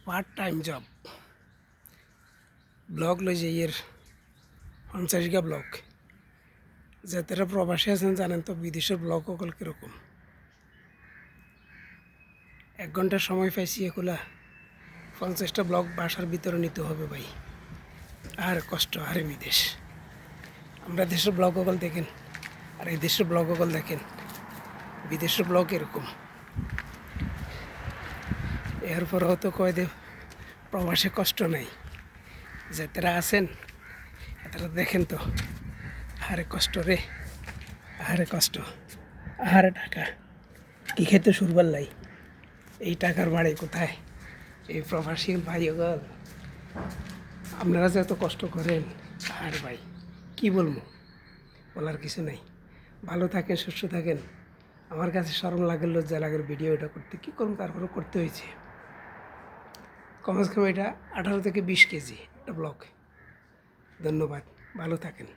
Part time job blog লই যে এর ৫০ ব্লগ যারা প্রবাসী আছেন জানেন তো বিদেশের ব্লগ সকল কীরকম ১ ঘন্টার সময় পাইছি এগুলা ৫০টা ব্লগ বাসার ভিতরে নিতে হবে ভাই। আর কষ্ট আরে বিদেশ, আমরা দেশের ব্লগ সকল দেখেন আর এই দেশের ব্লগ সকল দেখেন, বিদেশের ব্লগ এরকম। এরপর হয়তো কয় দে প্রবাসে কষ্ট নাই, যারা আছেন তারা দেখেন তো আরে কষ্ট রে, আরে কষ্ট, আরে টাকা কি খেতে শুরবার লাই, এই টাকার বাড়ি কোথায়? এই প্রবাসী ভাই ওগল আপনারা যে এত কষ্ট করেন, আর ভাই কি বলবো, বলার কিছু নাই। ভালো থাকেন, সুস্থ থাকেন। আমার কাছে শরম লাগে, লজ্জা লাগে ভিডিও এটা করতে, কী করুন তারপরে করতে হয়েছে। কমসে কম এটা 18 থেকে 20 কেজি একটা ব্লগ। ধন্যবাদ, ভালো থাকেন।